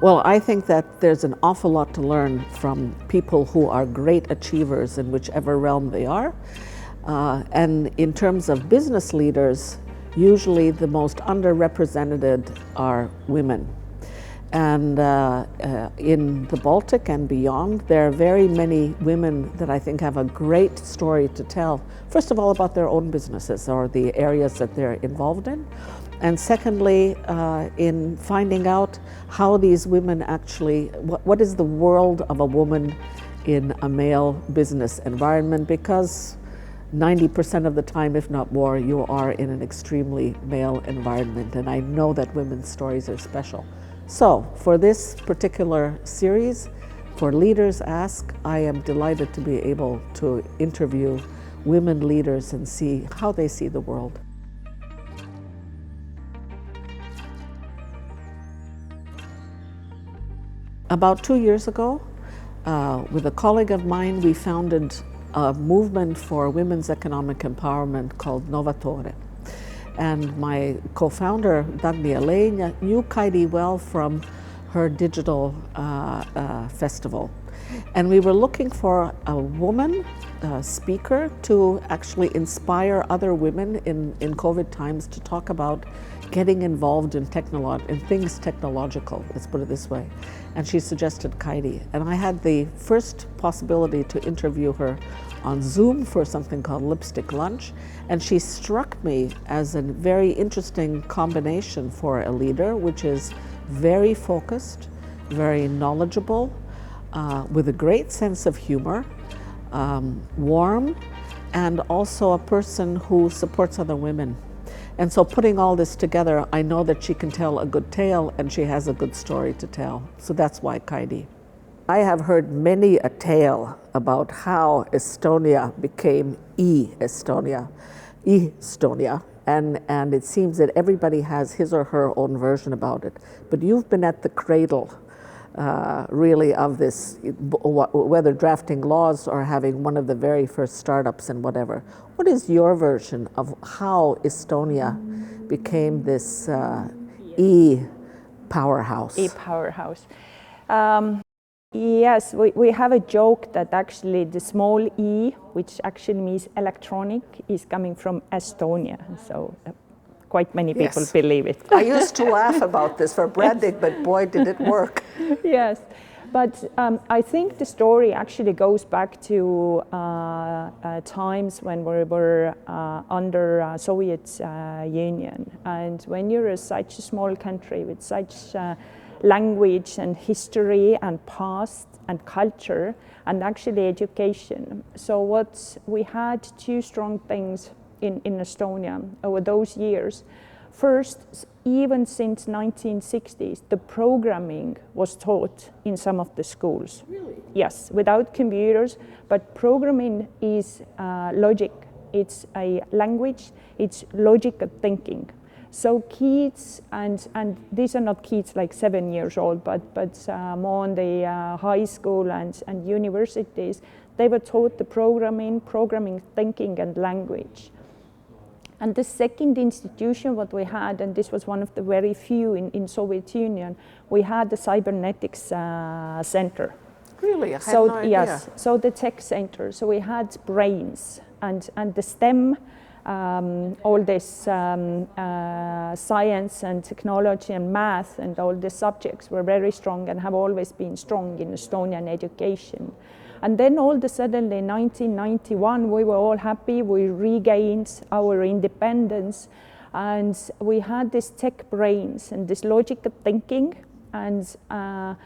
Well, I think that there's an awful lot to learn from people who are great achievers in whichever realm they are. And in terms of business leaders, usually the most underrepresented are women. And in the Baltic and beyond, there are very many women that I think have a great story to tell. First of all, about their own businesses or the areas that they're involved in. And secondly, in finding out how these women actually, what is the world of a woman in a male business environment, because 90% of the time, if not more, you are in an extremely male environment. And I know that women's stories are special. So for this particular series, for Leaders Ask, I am delighted to be able to interview women leaders and see how they see the world. About 2 years ago, with a colleague of mine, we founded a movement for women's economic empowerment called Novatore. And my co-founder, Dagny Alenia, knew Kaidi well from her digital festival. And we were looking for a woman speaker to actually inspire other women in COVID times to talk about getting involved in things technological, let's put it this way. And she suggested Kaidi. And I had the first possibility to interview her on Zoom for something called Lipstick Lunch. And she struck me as a very interesting combination for a leader, which is very focused, very knowledgeable, with a great sense of humor, warm, and also a person who supports other women. And so putting all this together, I know that she can tell a good tale and she has a good story to tell. So that's why Kaidi. I have heard many a tale about how Estonia became E-stonia, and it seems that everybody has his or her own version about it. But you've been at the cradle, really, of this, whether drafting laws or having one of the very first startups and whatever. What is your version of how Estonia became this E-powerhouse? E-powerhouse. Yes, we have a joke that actually the small e, which actually means electronic, is coming from Estonia. So quite many people believe it. I used to laugh about this for branding, but boy, did it work. Yes, but I think the story actually goes back to times when we were under Soviet Union. And when you're such a small country with such language and history and past and culture and actually education. So we had two strong things in Estonia over those years. First, even since 1960s, the programming was taught in some of the schools. Really? Yes, without computers, but programming is logic. It's a language, it's logical thinking. So kids, and these are not kids like 7 years old, but more on the high school and universities, they were taught the programming thinking and language. And the second institution what we had, and this was one of the very few in Soviet Union, we had the cybernetics center. Really? I had no idea. Yes, so the tech center. So we had brains and the STEM, all this science and technology and math and all the subjects were very strong and have always been strong in Estonian education. And then all of a sudden in 1991 we were all happy, we regained our independence and we had this tech brains and this logical thinking. And in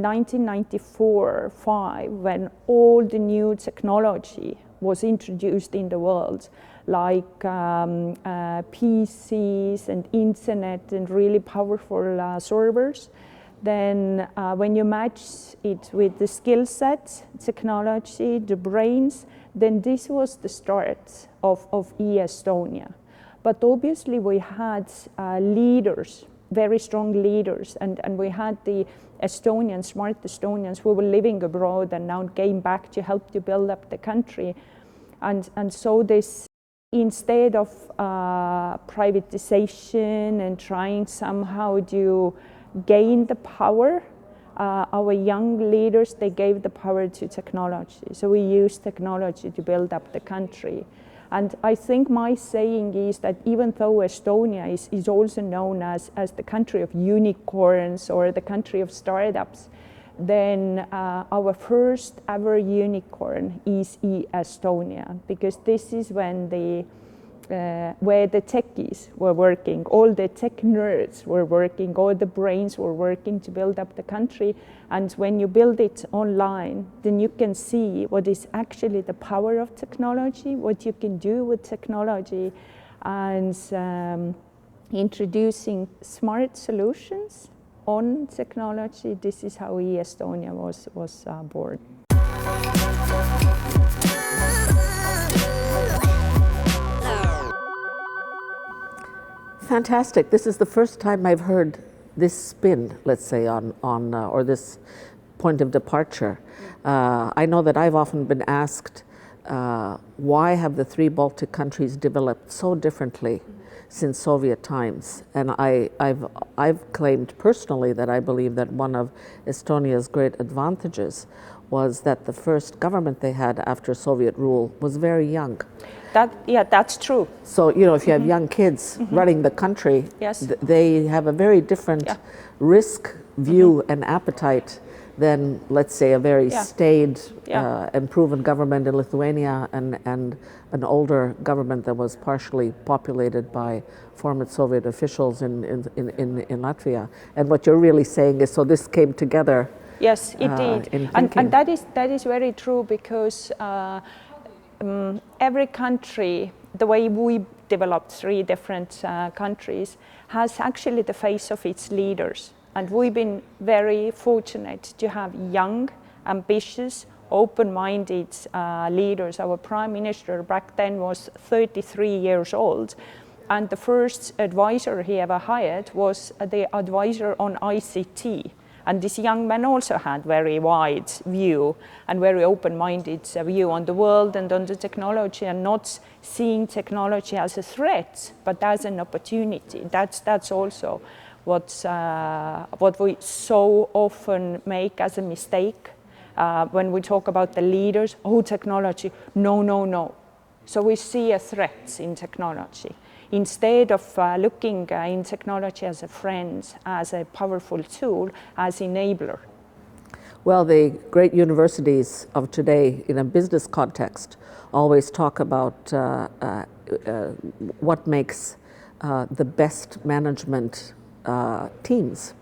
1994-5, when all the new technology was introduced in the world, like PCs and internet and really powerful servers, then when you match it with the skill set, technology, the brains, then this was the start of E-Estonia. But obviously we had leaders, very strong leaders, and we had the Estonians, smart Estonians who were living abroad and now came back to help to build up the country. And so this, instead of privatization and trying somehow to gained the power. Our young leaders, they gave the power to technology. So we use technology to build up the country. And I think my saying is that even though Estonia is also known as the country of unicorns or the country of startups, then our first ever unicorn is E-stonia, because this is when where the techies were working, all the tech nerds were working, all the brains were working to build up the country. And when you build it online, then you can see what is actually the power of technology, what you can do with technology, and introducing smart solutions on technology. This is how E-stonia was born. Fantastic. This is the first time I've heard this spin, let's say, on or this point of departure. I know that I've often been asked, why have the three Baltic countries developed so differently since Soviet times? And I've claimed personally that I believe that one of Estonia's great advantages was that the first government they had after Soviet rule was very young. That's true. So, you know, if you have young kids running the country, yes, they have a very different risk view and appetite than, let's say, a very staid and proven government in Lithuania and an older government that was partially populated by former Soviet officials in Latvia. And what you're really saying is, so this came together. Yes, it did. And that is very true, because every country, the way we developed three different countries, has actually the face of its leaders. And we've been very fortunate to have young, ambitious, open-minded leaders. Our prime minister back then was 33 years old. And the first advisor he ever hired was the advisor on ICT. And this young man also had very wide view and very open-minded view on the world and on the technology, and not seeing technology as a threat, but as an opportunity. That's also what we so often make as a mistake when we talk about the leaders. Oh, technology, no. So we see a threat in technology, instead of looking in technology as a friend, as a powerful tool, as enabler. Well, the great universities of today in a business context always talk about what makes the best management teams.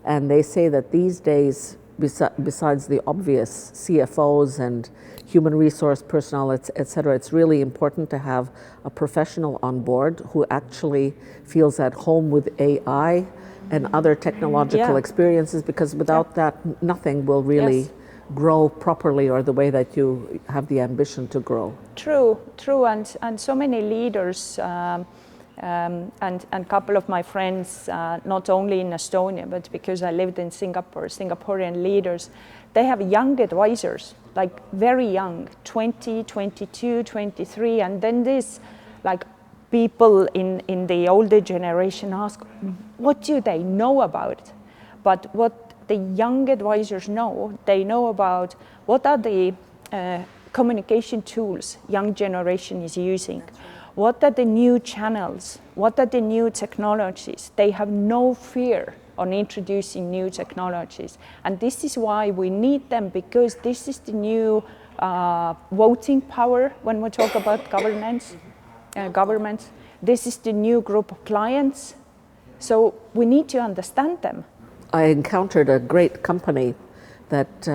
And they say that these days, besides the obvious CFOs and human resource personnel, et cetera, it's really important to have a professional on board who actually feels at home with AI and other technological experiences, because without that, nothing will really grow properly or the way that you have the ambition to grow. True, and so many leaders and a couple of my friends, not only in Estonia, but because I lived in Singapore, Singaporean leaders, they have young advisors, like very young, 20, 22, 23, and then this, like, people in the older generation ask, what do they know about it? But what the young advisors know, they know about what are the communication tools young generation is using. What are the new channels? What are the new technologies? They have no fear on introducing new technologies. And this is why we need them, because this is the new voting power when we talk about governance. This is the new group of clients. So we need to understand them. I encountered a great company that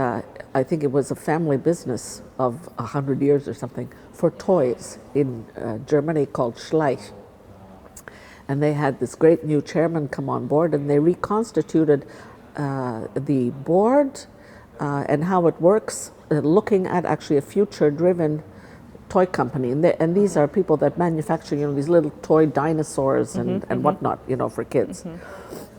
I think it was a family business of 100 years or something for toys in Germany called Schleich. And they had this great new chairman come on board, and they reconstituted the board and how it works, looking at actually a future-driven toy company. And these are people that manufacture, you know, these little toy dinosaurs and whatnot, you know, for kids.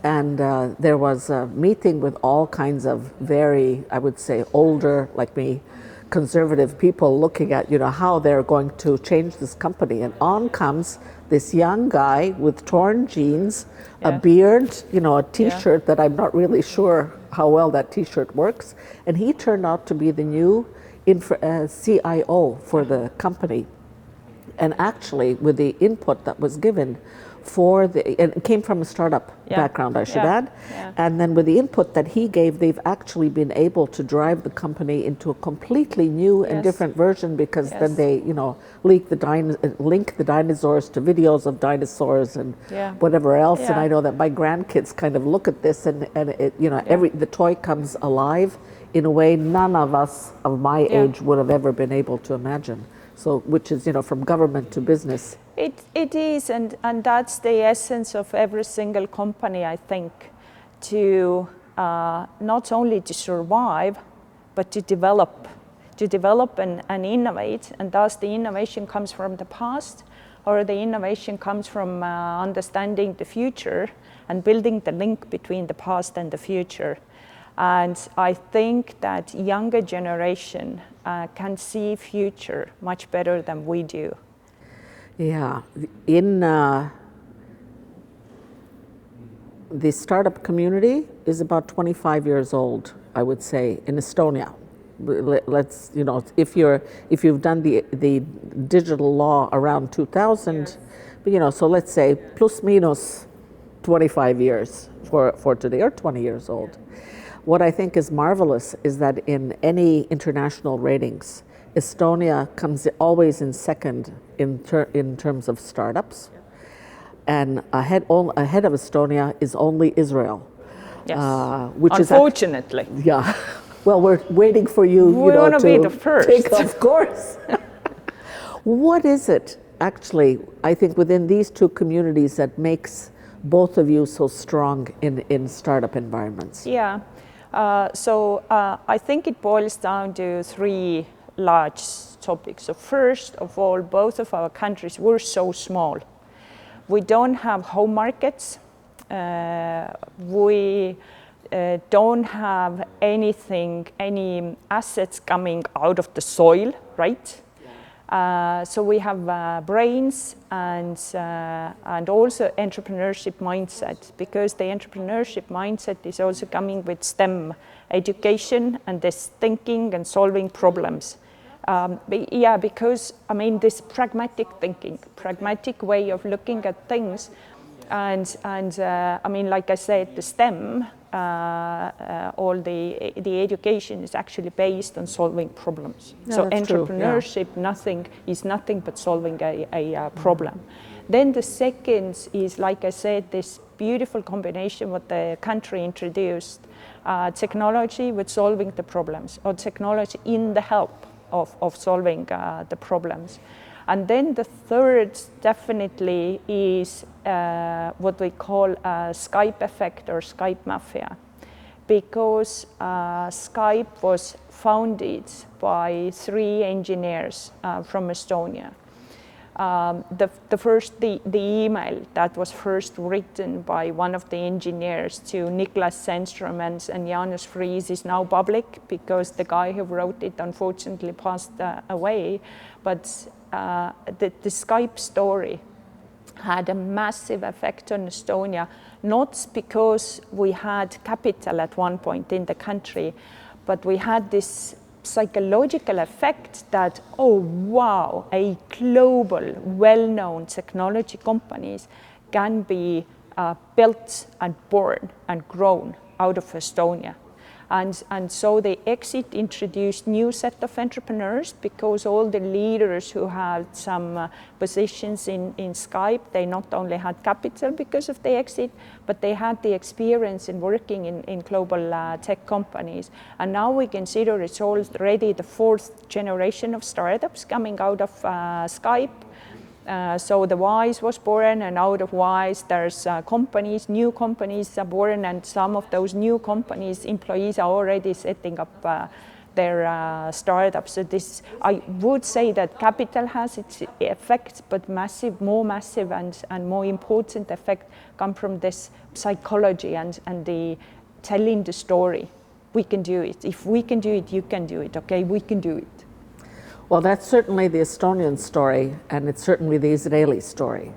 And there was a meeting with all kinds of very, I would say, older, like me, conservative people looking at, how they're going to change this company. And on comes this young guy with torn jeans, a beard, a T-shirt that I'm not really sure how well that T-shirt works. And he turned out to be the new CIO for the company. And actually, with the input that was given and it came from a startup background, I should add. Yeah. And then with the input that he gave, they've actually been able to drive the company into a completely new and different version, because then they, link the dinosaurs to videos of dinosaurs and whatever else. And I know that my grandkids kind of look at this and it, the toy comes alive in a way none of us of my age would have ever been able to imagine. So, which is, from government to business. It is, and that's the essence of every single company, I think, to not only to survive, but to develop and innovate. And thus the innovation comes from the past, or the innovation comes from understanding the future and building the link between the past and the future. And I think that younger generation can see future much better than we do. Yeah, in the startup community is about 25 years old, I would say, in Estonia. Let's, if you've done the digital law around 2000, but so let's say plus minus 25 years for today, or 20 years old. What I think is marvelous is that in any international ratings, Estonia comes always in second in terms of startups, and ahead of Estonia is only Israel. Yes. Which unfortunately. Well, we're waiting for you. We want to be the first. Of course. What is it actually? I think within these two communities that makes both of you so strong in startup environments? Yeah. So I think it boils down to three large topics. So first of all, both of our countries were so small. We don't have home markets. We don't have any assets coming out of the soil, right? So we have brains and also entrepreneurship mindset, because the entrepreneurship mindset is also coming with STEM education and this thinking and solving problems. Because this pragmatic thinking, pragmatic way of looking at things, and like I said, the STEM, all the education is actually based on solving problems. So entrepreneurship is nothing but solving a problem. Then the second is, like I said, this beautiful combination what the country introduced, technology with solving the problems, or technology in the help of solving the problems. And then the third definitely is what we call Skype effect or Skype mafia, because Skype was founded by 3 engineers from Estonia. The email that was first written by one of the engineers to Niklas Sennström and Janus Friis is now public, because the guy who wrote it unfortunately passed away. But the Skype story had a massive effect on Estonia, not because we had capital at one point in the country, but we had this psychological effect that, oh wow, a global, well-known technology companies can be built and born and grown out of Estonia. And so the exit introduced new set of entrepreneurs, because all the leaders who had some positions in Skype, they not only had capital because of the exit, but they had the experience in working in global tech companies. And now we consider it's already the 4th generation of startups coming out of Skype. So the WISE was born, and out of WISE there's new companies are born, and some of those new companies employees are already setting up their startups. So this, I would say that capital has its effects, but more massive and more important effect come from this psychology and the telling the story. We can do it. If we can do it, you can do it. Okay, we can do it. Well, that's certainly the Estonian story, and it's certainly the Israeli story,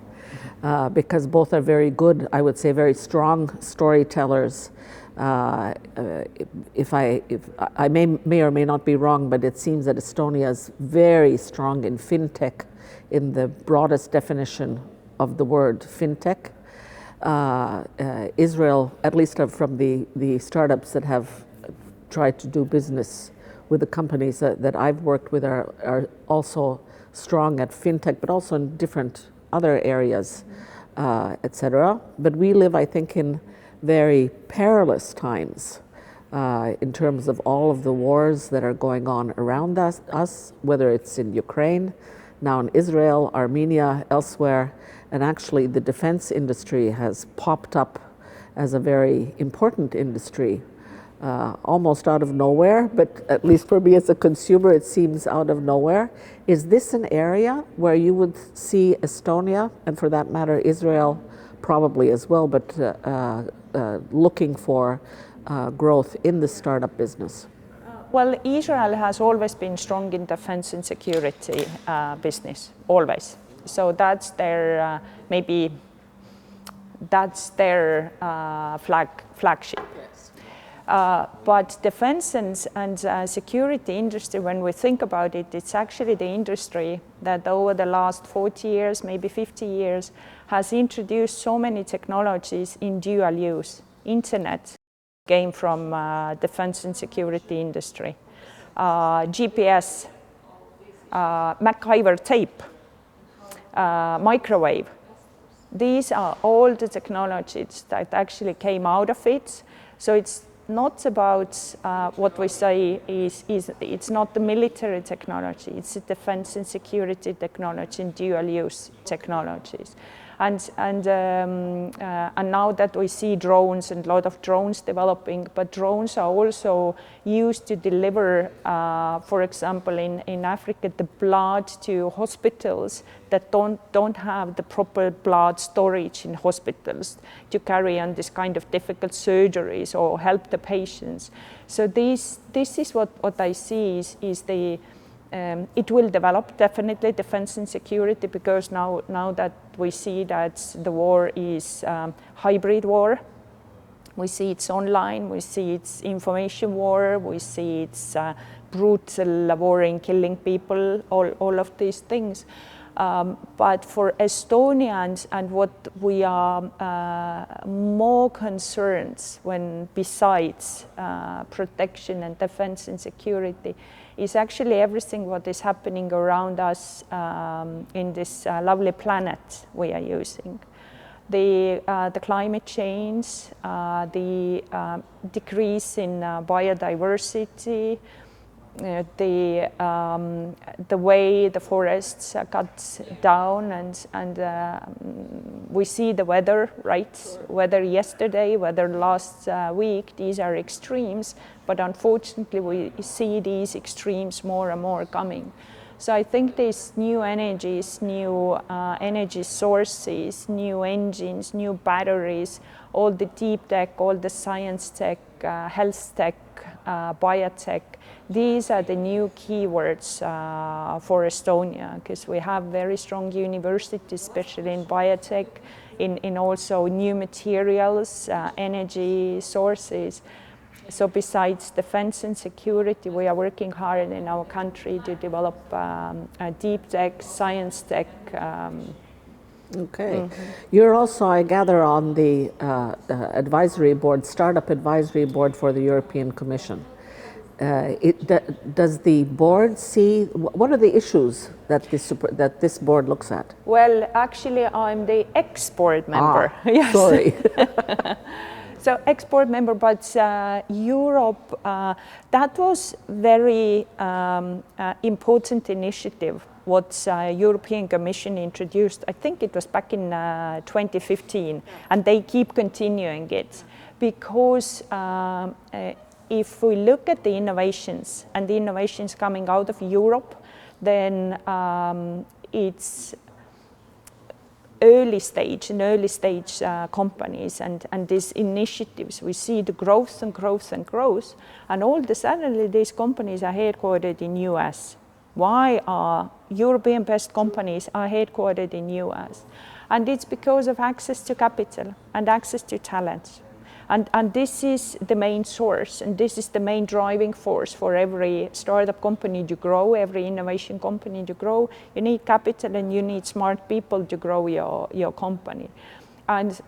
because both are very good, I would say, very strong storytellers. If I may or may not be wrong, but it seems that Estonia is very strong in fintech, in the broadest definition of the word fintech. Israel, at least from the startups that have tried to do business with the companies that I've worked with, are also strong at fintech, but also in different other areas, etc. But we live, I think, in very perilous times in terms of all of the wars that are going on around us, whether it's in Ukraine, now in Israel, Armenia, elsewhere. And actually the defense industry has popped up as a very important industry, almost out of nowhere, but at least for me as a consumer, it seems out of nowhere. Is this an area where you would see Estonia, and for that matter, Israel probably as well, but looking for growth in the startup business? Well, Israel has always been strong in defense and security business, always. So that's their, maybe that's their flagship. Yes. But defense and security industry, when we think about it, it's actually the industry that over the last 40 years, maybe 50 years, has introduced so many technologies in dual use. Internet came from defense and security industry. GPS, MacGyver tape, microwave. These are all the technologies that actually came out of it. So it's not about what we say is it's not the military technology, it's the defense and security technology and dual use technologies. And now that we see drones and a lot of drones developing, but drones are also used to deliver, for example, in Africa, the blood to hospitals that don't have the proper blood storage in hospitals to carry on this kind of difficult surgeries or help the patients. So this is what I see is the it will develop definitely defense and security, because now that we see that the war is hybrid war, we see it's online, we see it's information war, we see it's brutal war in killing people, all of these things. But for Estonians, and what we are more concerned when besides protection and defense and security is actually everything what is happening around us in this lovely planet we are using. The climate change, the decrease in biodiversity, the way the forests are cut down, and we see the weather, right? Weather yesterday, weather last week, these are extremes, but unfortunately we see these extremes more and more coming. So I think these new energies, new energy sources, new engines, new batteries, all the deep tech, all the science tech, health tech, biotech, these are the new keywords for Estonia, because we have very strong universities, especially in biotech, in also new materials, energy sources. So besides defense and security, we are working hard in our country to develop deep tech, science tech. Okay. Mm-hmm. You're also, I gather, on the advisory board, startup advisory board for the European Commission. Does the board see, what are the issues that this board looks at? Well, actually, I'm the ex-board member. Yes. Sorry. So ex-board member, but Europe, that was very important initiative what European Commission introduced. I think it was back in 2015, and they keep continuing it, because if we look at the innovations and the innovations coming out of Europe, then it's early stage companies and these initiatives. We see the growth and growth and growth, and all of a sudden these companies are headquartered in US. why are European best companies are headquartered in US? And it's because of access to capital and access to talent. And this is the main source, and this is the main driving force for every startup company to grow, every innovation company to grow. You need capital and you need smart people to grow your company. And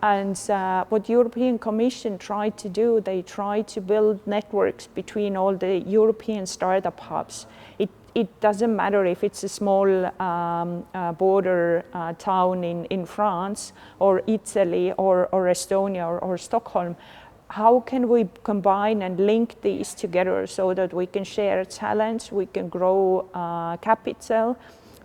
what European Commission tried to do, they tried to build networks between all the European startup hubs. It doesn't matter if it's a small border town in France or Italy or Estonia or Stockholm. How can we combine and link these together so that we can share talents, we can grow capital,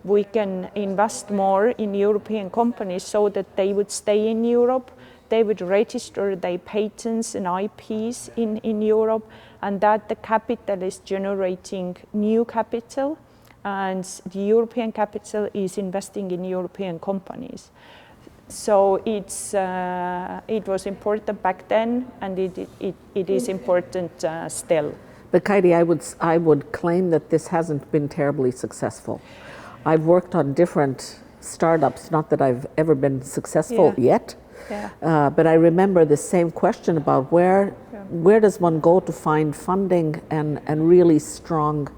we can invest more in European companies so that they would stay in Europe, they would register their patents and IPs in Europe, and that the capital is generating new capital, and the European capital is investing in European companies. So it was important back then, and it is important still. But Kaidi, I would claim that this hasn't been terribly successful. I've worked on different startups, not that I've ever been successful yet, but I remember the same question about where does one go to find funding and really strong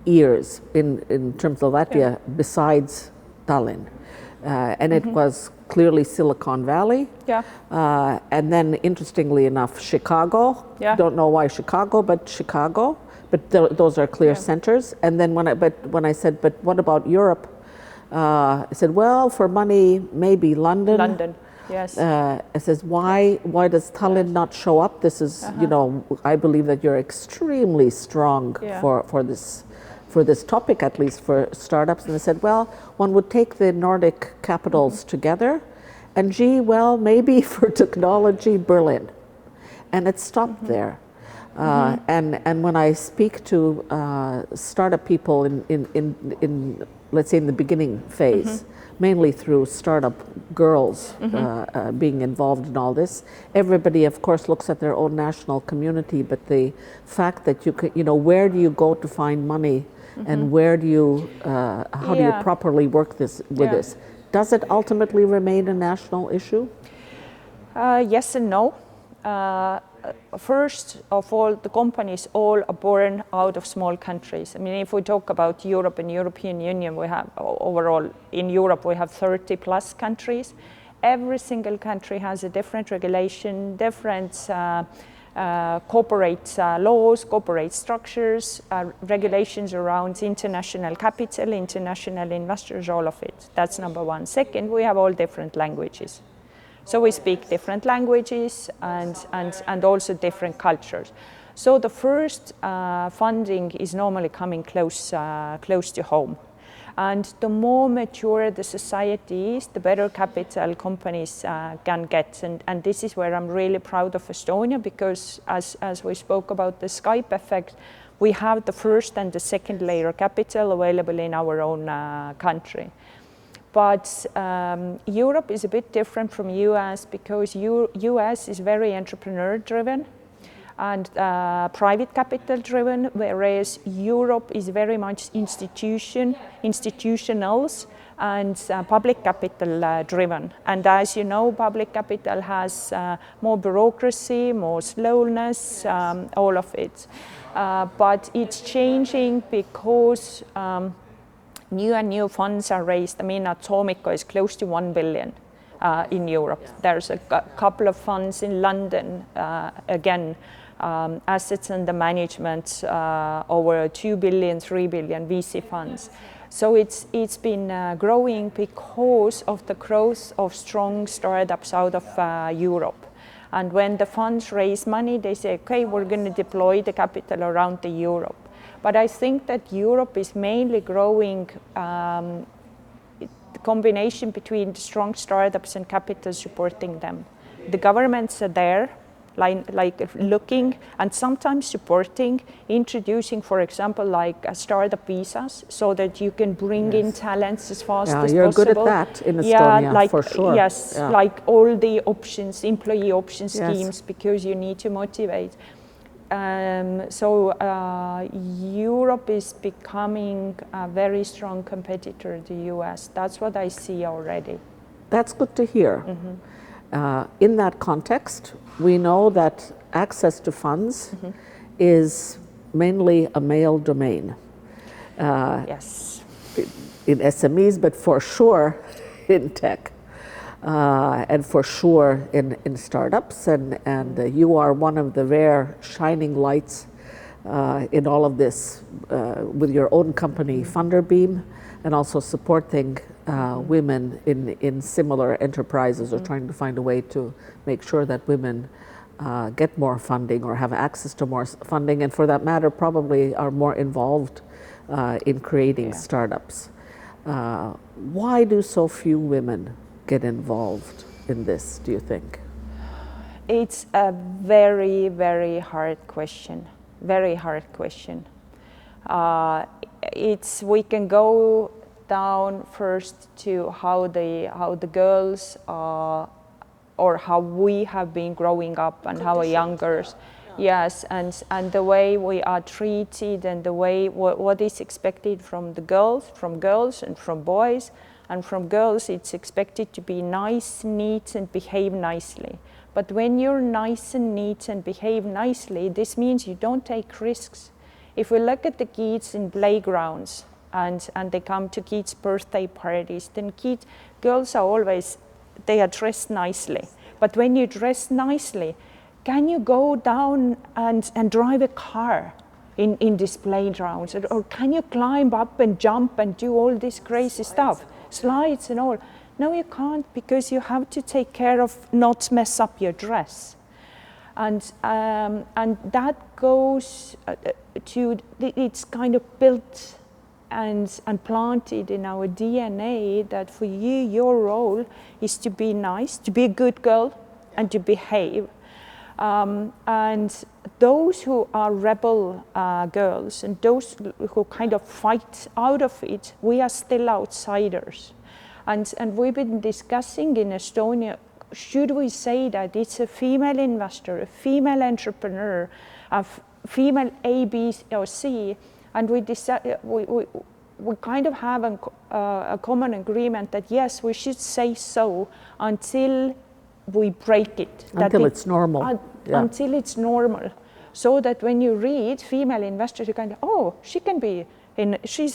ears in terms of Latvia besides Tallinn. And it was clearly Silicon Valley. And then interestingly enough, Chicago. Don't know why Chicago, but Chicago. But those are clear centers. And then when I said, but what about Europe? I said, well, for money, maybe London. London, yes. It says, why does Tallinn not show up? This is, you know, I believe that you're extremely strong for this topic, at least for startups. And I said, well, one would take the Nordic capitals together, and well, maybe for technology, Berlin. And it stopped there. And when I speak to startup people in let's say in the beginning phase, mainly through startup girls being involved in all this, everybody of course looks at their own national community, but the fact that you know, where do you go to find money and where do you, how do you properly work this with this? Does it ultimately remain a national issue? Yes and no. First of all, the companies all are born out of small countries. I mean, if we talk about Europe and European Union, we have overall in Europe we have 30 plus countries. Every single country has a different regulation, different corporate laws, corporate structures, regulations around international capital, international investors, all of it. That's number one. Second, we have all different languages. So we speak different languages and also different cultures. So the first funding is normally coming close to home. And the more mature the society is, the better capital companies can get. And this is where I'm really proud of Estonia, because as we spoke about the Skype effect, we have the first and the second layer capital available in our own country. But Europe is a bit different from US because US is very entrepreneur driven and private capital driven, whereas Europe is very much institutionals and public capital driven. And as you know, public capital has more bureaucracy, more slowness, all of it. But it's changing because new funds are raised. I mean, Atomico is close to 1 billion in Europe. There's a couple of funds in London, again, assets under management, over 2 billion, 3 billion VC funds. So it's been growing because of the growth of strong startups out of Europe. And when the funds raise money, they say, okay, we're going to deploy the capital around the Europe. But I think that Europe is mainly growing the combination between the strong startups and capital supporting them. The governments are there, like looking and sometimes supporting, introducing, for example, like startup visas, so that you can bring in talents as fast as possible. You're good at that in Estonia, for sure. Yes, like all the options, employee option schemes, because you need to motivate. so Europe is becoming a very strong competitor to the US. That's what I see already. That's good to hear. In that context, we know that access to funds is mainly a male domain. Yes. In SMEs, but for sure in tech. And for sure in startups, and you are one of the rare shining lights in all of this with your own company, Funderbeam, and also supporting women in similar enterprises or trying to find a way to make sure that women get more funding or have access to more funding, and for that matter, probably are more involved in creating startups. Why do so few women get involved in this, do you think? It's a very, very hard question. Very hard question. We can go down first to how the girls or how we have been growing up and how younger. Yes, and the way we are treated and the way what is expected from girls and from boys. And from girls, it's expected to be nice, neat, and behave nicely. But when you're nice and neat and behave nicely, this means you don't take risks. If we look at the kids in playgrounds and they come to kids' birthday parties, then girls are always, they are dressed nicely. But when you dress nicely, can you go down and drive a car in these playgrounds? Or can you climb up and jump and do all this crazy stuff? Slides and all. No, you can't, because you have to take care of not mess up your dress. And that goes to, it's kind of built and planted in our DNA that for you, your role is to be nice, to be a good girl, and to behave. And those who are rebel girls and those who kind of fight out of it, we are still outsiders. And we've been discussing in Estonia, should we say that it's a female investor, a female entrepreneur, a female A, B, or C, and we kind of have a common agreement that yes, we should say so until we break it. Until it's normal. Until it's normal. So that when you read female investors, you kind of, oh, she's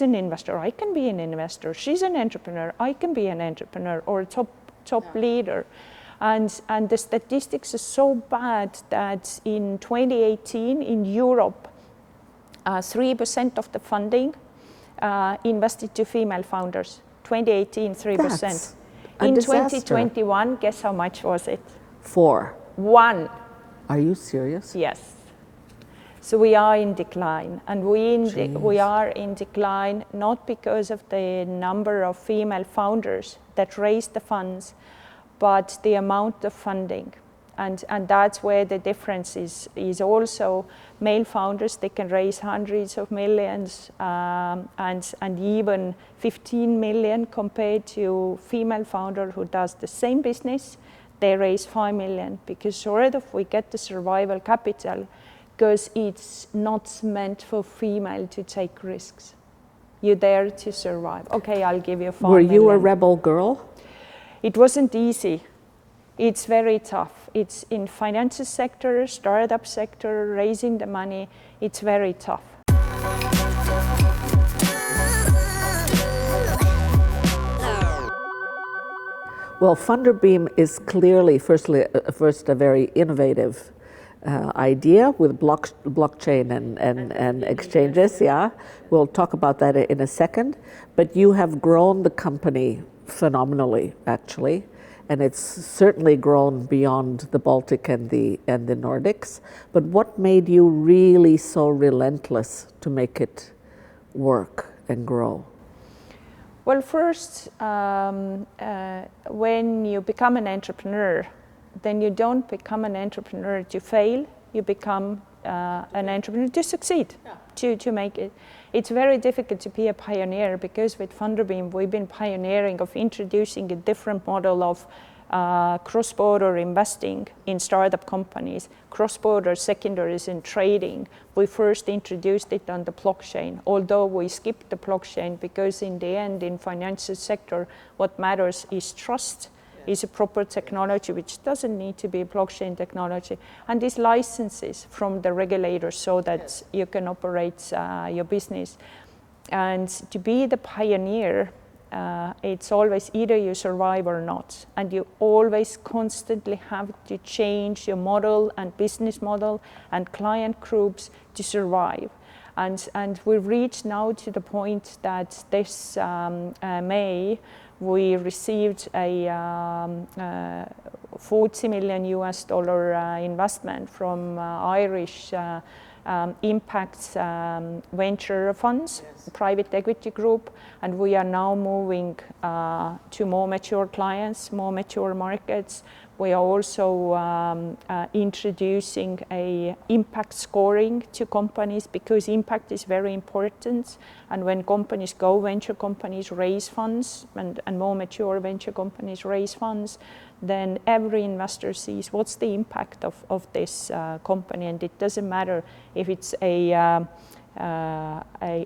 an investor, I can be an investor. She's an entrepreneur, I can be an entrepreneur, or a top leader. And the statistics are so bad that in 2018 in Europe, 3% of the funding invested to female founders. 2018, 3%. That's in disaster. 2021, guess how much was it? 4. 1. Are you serious? Yes. So we are in decline, and we are in decline not because of the number of female founders that raise the funds, but the amount of funding. And that's where the difference is also male founders, they can raise hundreds of millions and even 15 million compared to female founder who does the same business, they raise 5 million because sort of we get the survival capital because it's not meant for female to take risks. You're there to survive. Okay, I'll give you 5 million. Were you a rebel girl? It wasn't easy. It's very tough. It's in financial sector, startup sector, raising the money. It's very tough. Well, Funderbeam is clearly, first a very innovative idea with blockchain and exchanges. Yeah, we'll talk about that in a second. But you have grown the company phenomenally, actually. And it's certainly grown beyond the Baltic and the Nordics. But what made you really so relentless to make it work and grow? Well, first, when you become an entrepreneur, then you don't become an entrepreneur to fail. You become an entrepreneur to succeed, to make it. It's very difficult to be a pioneer because with Funderbeam, we've been pioneering of introducing a different model of cross-border investing in startup companies, cross-border secondaries in trading. We first introduced it on the blockchain, although we skipped the blockchain because in the end, in financial sector, what matters is trust, is a proper technology, which doesn't need to be blockchain technology, and these licenses from the regulators so that you can operate your business. And to be the pioneer, it's always either you survive or not, and you always constantly have to change your model and business model and client groups to survive. And we've reached now to the point that this May we received a $40 million investment from Irish impact venture funds, private equity group, and we are now moving to more mature clients, more mature markets. We are also introducing a impact scoring to companies because impact is very important. And when companies go, venture companies raise funds and more mature venture companies raise funds, then every investor sees what's the impact of this company. And it doesn't matter if it's a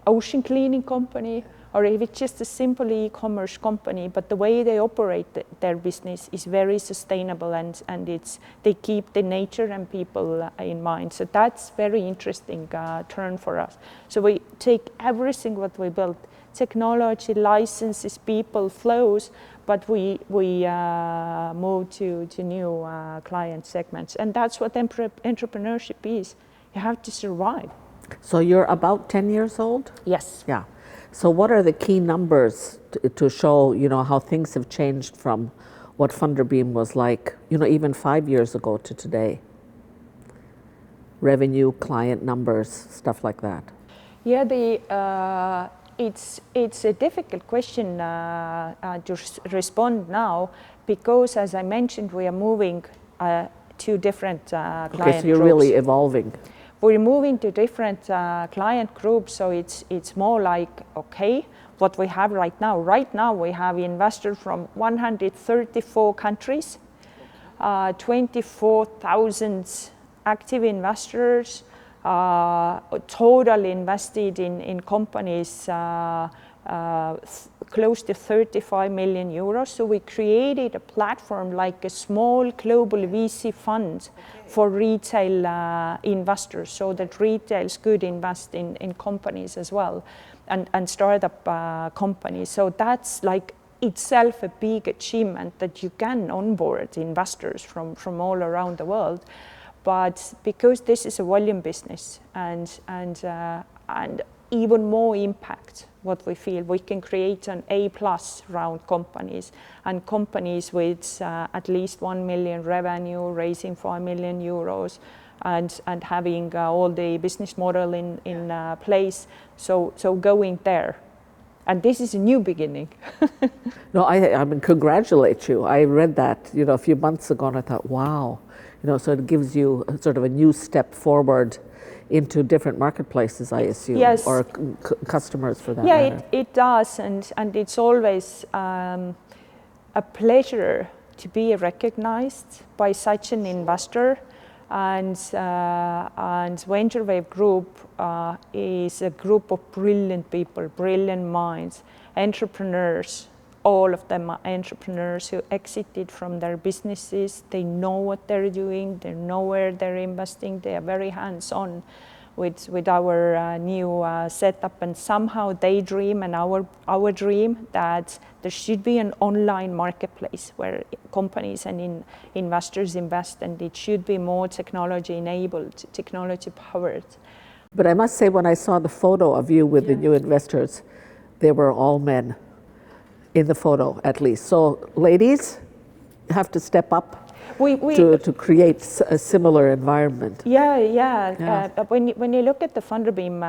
ocean cleaning company or if it's just a simple e-commerce company, but the way they operate their business is very sustainable and they keep the nature and people in mind. So that's very interesting turn for us. So we take everything what we built, technology, licenses, people, flows, but we move to new client segments. And that's what entrepreneurship is. You have to survive. So you're about 10 years old? Yes. Yeah. So what are the key numbers to show, how things have changed from what Funderbeam was like, even 5 years ago to today? Revenue, client numbers, stuff like that. Yeah, it's a difficult question to respond now because, as I mentioned, we are moving to different client Okay, so you're groups. really evolving. We're moving to different client groups, so it's more like, okay, what we have right now. Right now we have investors from 134 countries, 24,000 active investors, totally invested in companies close to 35 million euros. So we created a platform like a small global VC fund for retail investors so that retailers could invest in companies as well and startup companies. So that's like itself a big achievement that you can onboard investors from all around the world. But because this is a volume business and even more impact, what we feel we can create an A+ round companies and companies with at least 1 million revenue, raising 5 million euros and having all the business model in place. So going there. And this is a new beginning. No, I mean, congratulate you. I read that, a few months ago and I thought, wow. So it gives you sort of a new step forward into different marketplaces, I assume, yes. or customers for that matter. Yeah, it does, and it's always a pleasure to be recognized by such an investor. And Venture Wave Group is a group of brilliant people, brilliant minds, entrepreneurs. All of them are entrepreneurs who exited from their businesses. They know what they're doing. They know where they're investing. They are very hands-on with our new setup. And somehow they dream, and our dream, that there should be an online marketplace where companies and investors invest, and it should be more technology-enabled, technology-powered. But I must say, when I saw the photo of you with the new investors, they were all men. In the photo, at least. So, ladies, have to step up to create a similar environment. Yeah. When you look at the Funderbeam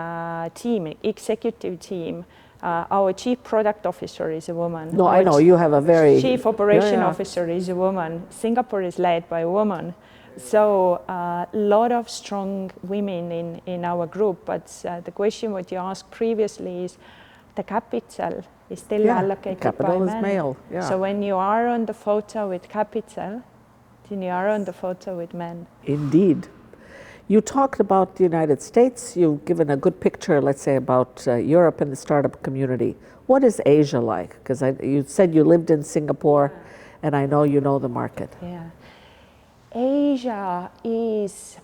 team, executive team, our chief product officer is a woman. No, I know you have a very chief operation officer is a woman. Singapore is led by a woman. So a lot of strong women in our group. But the question what you asked previously is the capital. is still allocated capital by is men. male. Yeah. So when you are on the photo with capital, then you are on the photo with men. Indeed. You talked about the United States. You've given a good picture, let's say, about Europe and the startup community. What is Asia like? Because you said you lived in Singapore, and I know you know the market. Yeah. Asia is,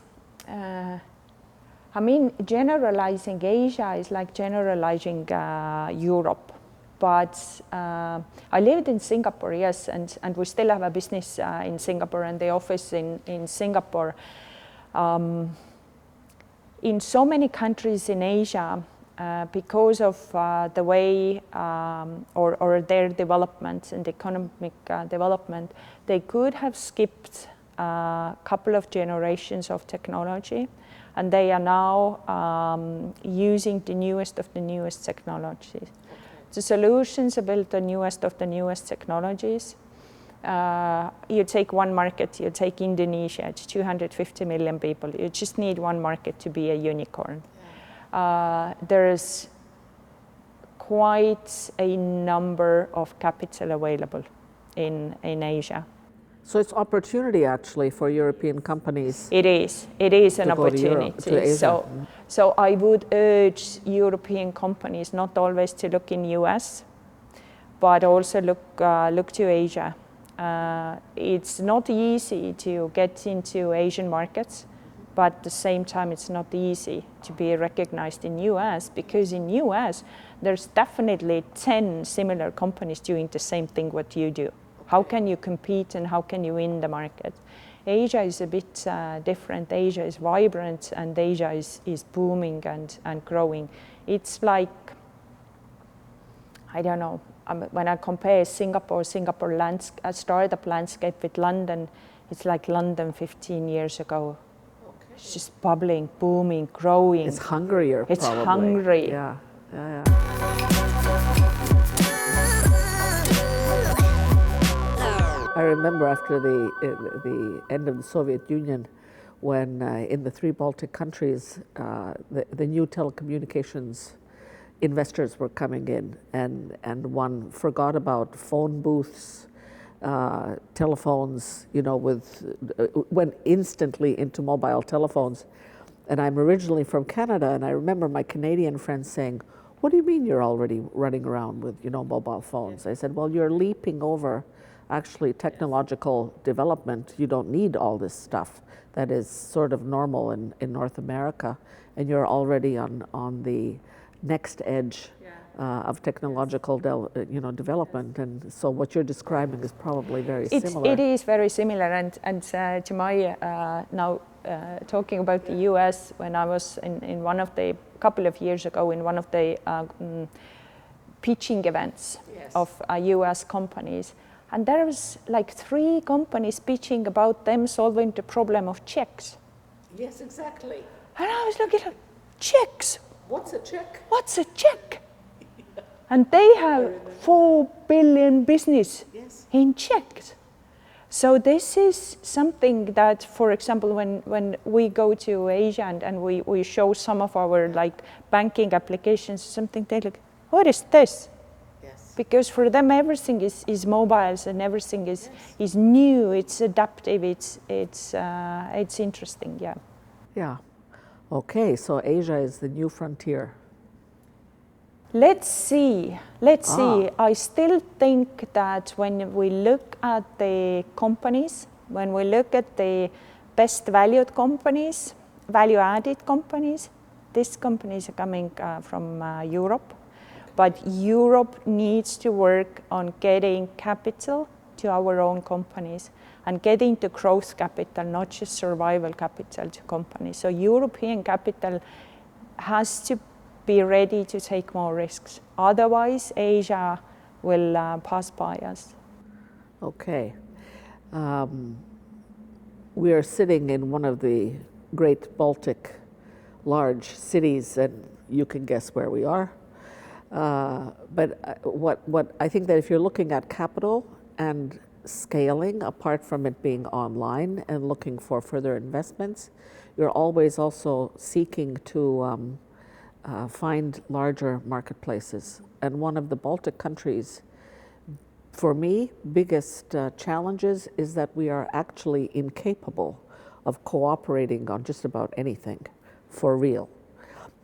generalizing Asia is like generalizing Europe. But I lived in Singapore, yes, and we still have a business in Singapore and the office in Singapore. In so many countries in Asia, because of the way or their development and economic development, they could have skipped a couple of generations of technology, and they are now using the newest of the newest technologies. The solutions are built on newest of the newest technologies. You take one market, you take Indonesia, it's 250 million people. You just need one market to be a unicorn. There's quite a number of capital available in Asia. So it's opportunity actually for European companies. It is an opportunity. To Asia. So I would urge European companies not always to look in US, but also look to Asia. It's not easy to get into Asian markets, but at the same time it's not easy to be recognized in US, because in US there's definitely 10 similar companies doing the same thing what you do. How can you compete and how can you win the market? Asia is a bit different. Asia is vibrant and Asia is booming and growing. It's like, I don't know, when I compare Singapore startup landscape with London, it's like London 15 years ago. Okay. It's just bubbling, booming, growing. It's hungrier, it's probably. Hungry. Yeah. I remember after the end of the Soviet Union, when in the 3 Baltic countries, the new telecommunications investors were coming in, and one forgot about phone booths, telephones, went instantly into mobile telephones. And I'm originally from Canada, and I remember my Canadian friends saying, "What do you mean you're already running around with, mobile phones?" I said, "Well, you're leaping over actually technological development. You don't need all this stuff that is sort of normal in North America, and you're already on the next edge of technological development." And so what you're describing is probably very similar. It is very similar, and to my now talking about the US, when I was in one of the couple of years ago in one of the pitching events of US companies, and there was like 3 companies pitching about them solving the problem of checks. Yes, exactly. And I was looking at checks. What's a check? What's a check? And they have 4 billion business in checks. So this is something that, for example, when we go to Asia and we show some of our like banking applications, something they look, what is this? Yes. Because for them everything is mobiles and everything is new, it's adaptive, it's interesting, yeah. Yeah. Okay, so Asia is the new frontier. Let's see. I still think that when we look at the companies, when we look at the best valued companies, value-added companies, these companies are coming from Europe. But Europe needs to work on getting capital to our own companies and getting the growth capital, not just survival capital to companies. So European capital has to be ready to take more risks. Otherwise, Asia will pass by us. Okay. We are sitting in one of the great Baltic large cities, and you can guess where we are. But what I think that if you're looking at capital and scaling, apart from it being online and looking for further investments, you're always also seeking to find larger marketplaces and one of the Baltic countries, for me, biggest challenges is that we are actually incapable of cooperating on just about anything for real.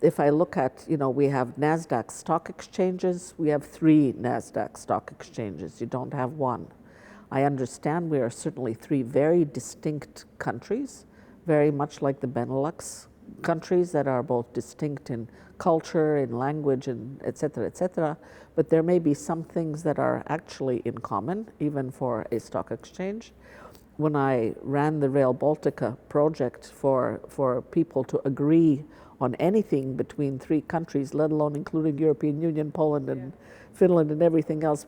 If I look at, we have NASDAQ stock exchanges, we have 3 NASDAQ stock exchanges, you don't have one. I understand we are certainly 3 very distinct countries, very much like the Benelux countries that are both distinct in culture, in language, and et cetera, but there may be some things that are actually in common, even for a stock exchange. When I ran the Rail Baltica project for people to agree on anything between 3 countries, let alone including European Union, Poland and Finland and everything else,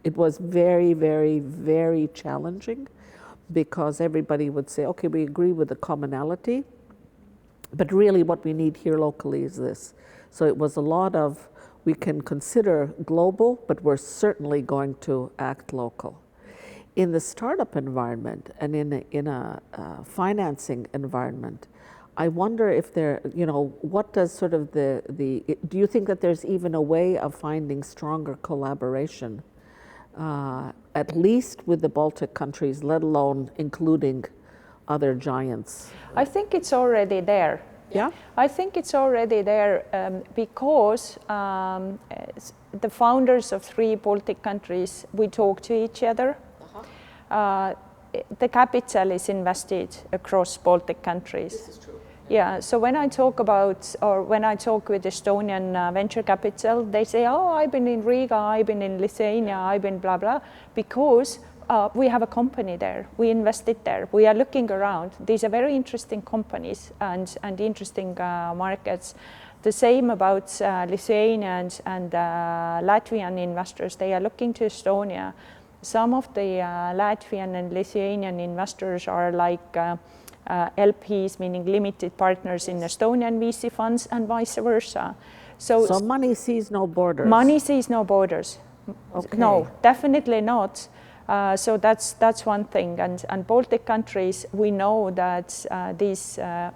it was very, very, very challenging, because everybody would say, okay, we agree with the commonality, but really what we need here locally is this. So it was a lot of, we can consider global, but we're certainly going to act local. In the startup environment and in a financing environment, I wonder if there, what does sort of do you think that there's even a way of finding stronger collaboration, at least with the Baltic countries, let alone including other giants? I think it's already there. Yeah? I think it's already there because the founders of 3 Baltic countries, we talk to each other. The capital is invested across Baltic countries. This is true. Yeah, so when I talk with Estonian venture capital, they say, oh, I've been in Riga, I've been in Lithuania, I've been blah, blah, because we have a company there, we invested there, we are looking around. These are very interesting companies and interesting markets. The same about Lithuanians and Latvian investors, they are looking to Estonia. Some of the Latvian and Lithuanian investors are like LPs, meaning limited partners in Estonian VC funds, and vice versa. So money sees no borders. Money sees no borders. Okay. No, definitely not. So that's one thing. And Baltic countries, we know that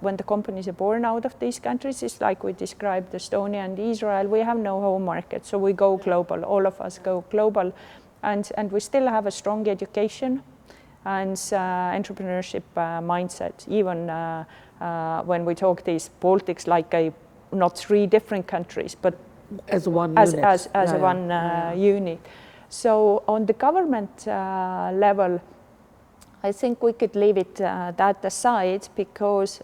when the companies are born out of these countries, it's like we described Estonia and Israel, we have no home market, so we go global. All of us go global. And we still have a strong education and entrepreneurship mindset, even when we talk these Baltics like not 3 different countries, but as one unit. So on the government level, I think we could leave it that aside, because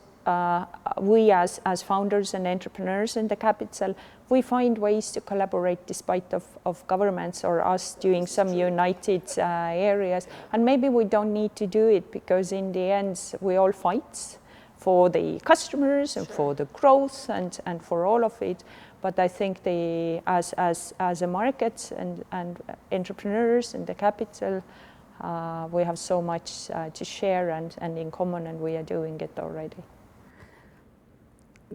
we as founders and entrepreneurs in the capital, we find ways to collaborate despite of governments or us doing some united areas. And maybe we don't need to do it, because in the end we all fight for the customers and for the growth and for all of it. But I think as a market and entrepreneurs in the capital, we have so much to share and in common, and we are doing it already.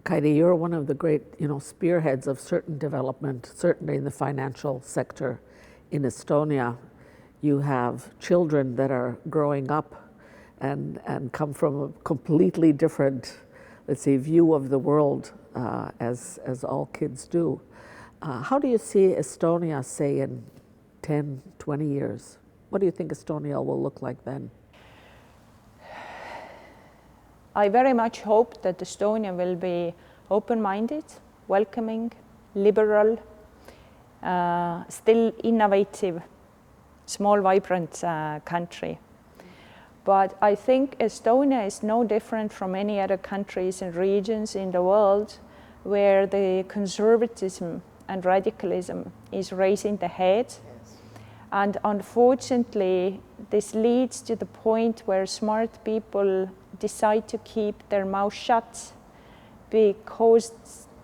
Kaidi, you're one of the great, spearheads of certain development, certainly in the financial sector in Estonia. You have children that are growing up and come from a completely different, let's say, view of the world, as all kids do. How do you see Estonia, say, in 10, 20 years? What do you think Estonia will look like then? I very much hope that Estonia will be open-minded, welcoming, liberal, still innovative, small, vibrant country. But I think Estonia is no different from any other countries and regions in the world where the conservatism and radicalism is raising the head. Yes. And unfortunately, this leads to the point where smart people decide to keep their mouth shut because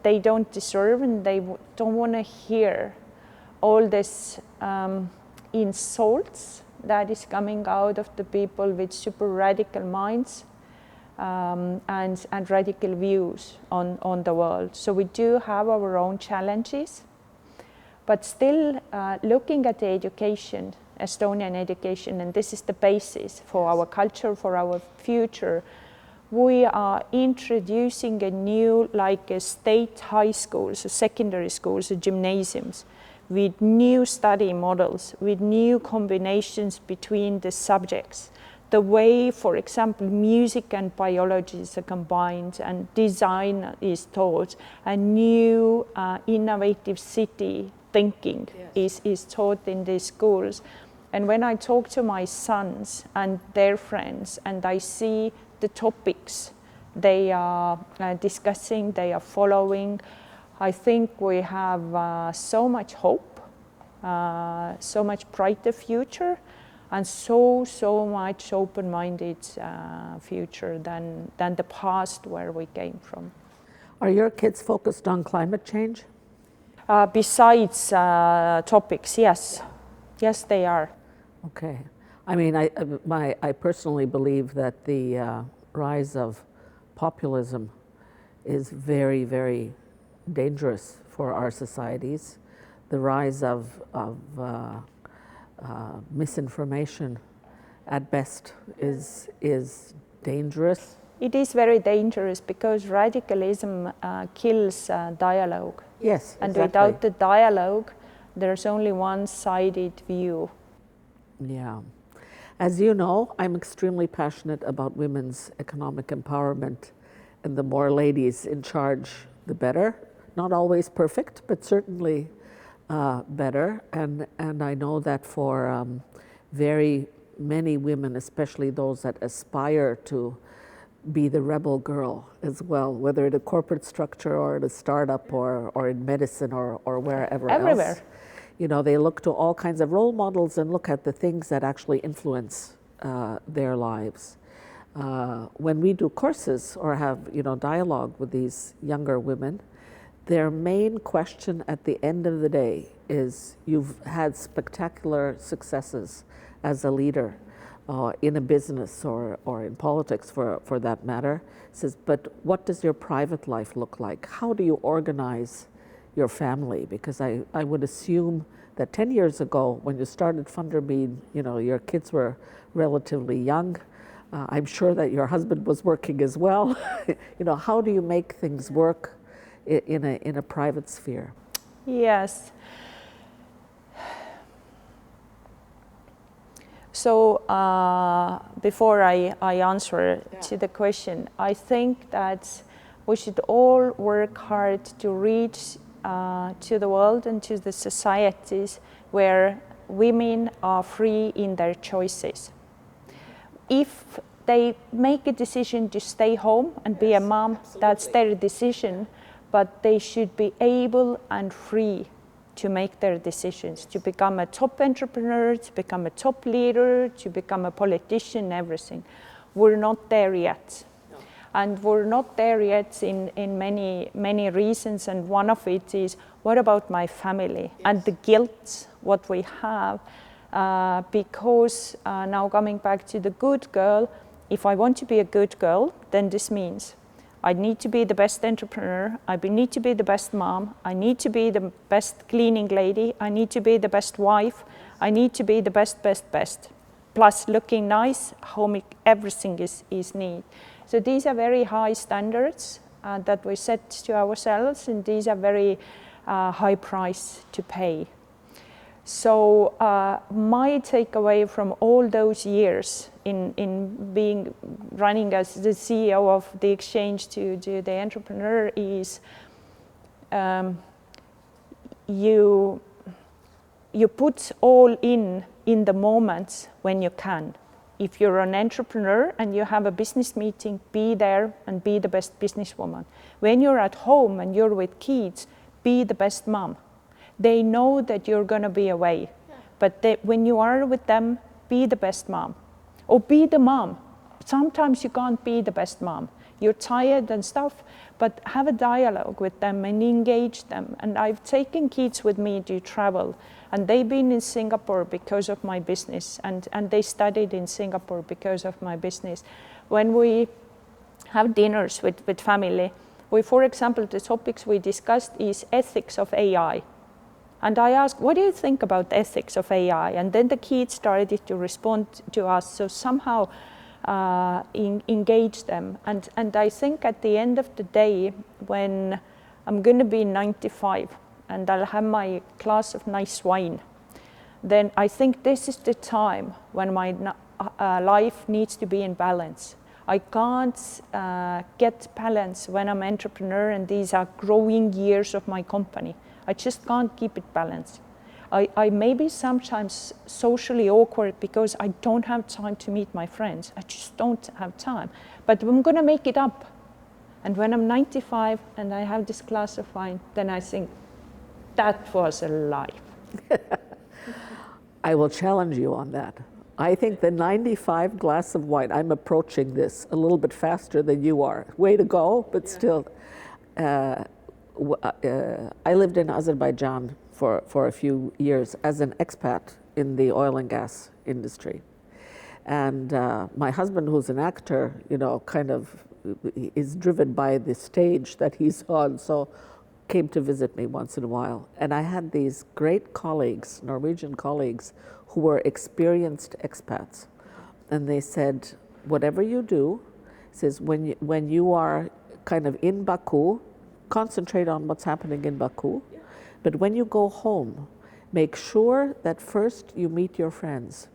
they don't deserve and they don't want to hear all this insults that is coming out of the people with super radical minds and radical views on the world. So we do have our own challenges, but still looking at the education, Estonian education, and this is the basis for our culture, for our future. we are introducing a new, like a state high schools, secondary schools, gymnasiums, with new study models, with new combinations between the subjects. The way, for example, music and biology is combined and design is taught, a new innovative city thinking is taught in these schools. And when I talk to my sons and their friends and I see the topics they are discussing, they are following, I think we have so much hope, so much brighter future, and so much open-minded future than the past where we came from. Are your kids focused on climate change? Besides topics, yes. Yes, they are. Okay. I mean, I personally believe that the rise of populism is very, very dangerous for our societies. The rise of misinformation at best is dangerous. It is very dangerous because radicalism kills dialogue. Yes, and exactly. Without the dialogue, there's only one-sided view. Yeah. As you know, I'm extremely passionate about women's economic empowerment, and the more ladies in charge, the better. Not always perfect, but certainly better. And I know that for very many women, especially those that aspire to be the rebel girl as well, whether in a corporate structure or in a startup or in medicine or wherever Everywhere. else. You know, they look to all kinds of role models and look at the things that actually influence their lives. When we do courses or have, dialogue with these younger women, their main question at the end of the day is, you've had spectacular successes as a leader in a business or in politics for that matter. Says, but what does your private life look like? How do you organize your family? Because I would assume that 10 years ago when you started Funderbeam, your kids were relatively young. I'm sure that your husband was working as well. How do you make things work in a private sphere? Yes. So before I answer to the question, I think that we should all work hard to reach to the world and to the societies where women are free in their choices. If they make a decision to stay home and be a mom, absolutely, that's their decision, but they should be able and free to make their decisions, to become a top entrepreneur, to become a top leader, to become a politician, everything. We're not there yet. No. And we're not there yet in many reasons, and one of it is, what about my family? Yes. And the guilt, what we have, because now coming back to the good girl, if I want to be a good girl, then this means I need to be the best entrepreneur, I need to be the best mom, I need to be the best cleaning lady, I need to be the best wife, I need to be the best. Plus looking nice, home, everything is neat. So these are very high standards that we set to ourselves, and these are very high price to pay. So my takeaway from all those years in being running as the CEO of the exchange to the entrepreneur is you put all in the moments when you can. If you're an entrepreneur and you have a business meeting, be there and be the best businesswoman. When you're at home and you're with kids, be the best mom. They know that you're going to be away, but when you are with them, be the best mom. Or be the mom. Sometimes you can't be the best mom. You're tired and stuff, but have a dialogue with them and engage them. And I've taken kids with me to travel, and they've been in Singapore because of my business, and they studied in Singapore because of my business. When we have dinners with family, for example, the topics we discussed is ethics of AI. And I asked, what do you think about ethics of AI? And then the kids started to respond to us. So somehow engage them. And I think at the end of the day, when I'm going to be 95 and I'll have my glass of nice wine, then I think this is the time when my life needs to be in balance. I can't get balance when I'm an entrepreneur and these are growing years of my company. I just can't keep it balanced. I may be sometimes socially awkward because I don't have time to meet my friends. I just don't have time. But I'm going to make it up. And when I'm 95 and I have this glass of wine, then I think that was a life. I will challenge you on that. I think the 95 glass of wine, I'm approaching this a little bit faster than you are. Way to go, but still. I lived in Azerbaijan for a few years as an expat in the oil and gas industry. And my husband, who's an actor, you know, kind of is driven by the stage that he's on, so came to visit me once in a while. And I had these great colleagues, Norwegian colleagues, who were experienced expats. And they said, whatever you do, says when you are kind of in Baku, concentrate on what's happening in Baku. But when you go home, make sure that first you meet your friends.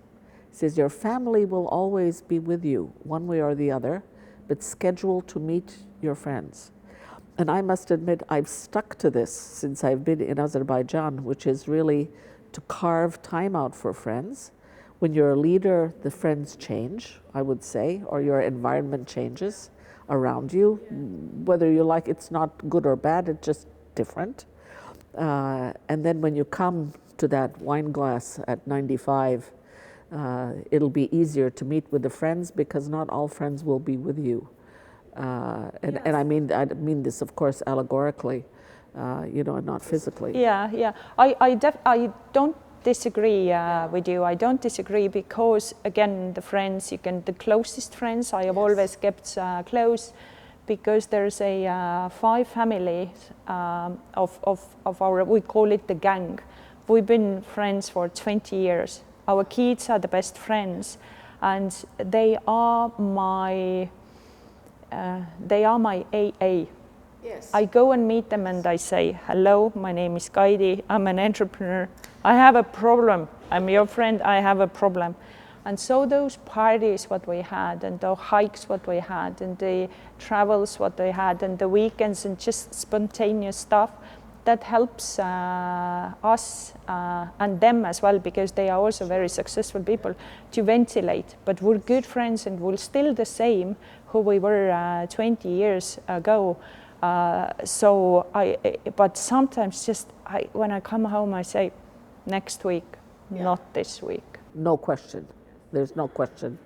He says your family will always be with you, one way or the other, but schedule to meet your friends. And I must admit, I've stuck to this since I've been in Azerbaijan, which is really to carve time out for friends. When you're a leader, the friends change, I would say, or your environment changes around you. Whether you like it's not good or bad, it's just different. And then when you come to that wine glass at 95, it'll be easier to meet with the friends because not all friends will be with you. And I mean this, of course, allegorically, you know, and not physically. Yeah. I don't disagree with you. I don't disagree because, again, the closest friends I have always kept close, because there's a 5 families of our, we call it the gang. We've been friends for 20 years. Our kids are the best friends, and they are my AA. Yes. I go and meet them and I say, hello, my name is Kaidi, I'm an entrepreneur. I have a problem. I'm your friend, I have a problem. And so those parties what we had, and the hikes what we had, and the travels what we had, and the weekends and just spontaneous stuff, that helps us and them as well, because they are also very successful people, to ventilate. But we're good friends and we're still the same who we were 20 years ago. But sometimes when I come home, I say, next week, not this week. No question. There's no question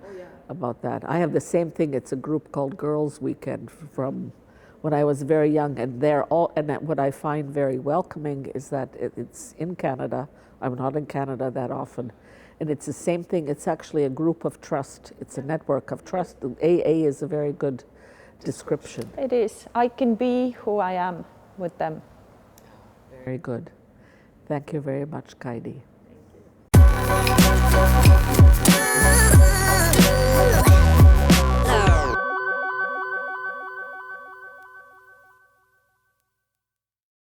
about that. I have the same thing. It's a group called Girls Weekend from when I was very young, and what I find very welcoming is that it's in Canada. I'm not in Canada that often. And it's the same thing. It's actually a group of trust. It's a network of trust. AA is a very good description. It is. I can be who I am with them. Very good. Thank you very much, Kaidi.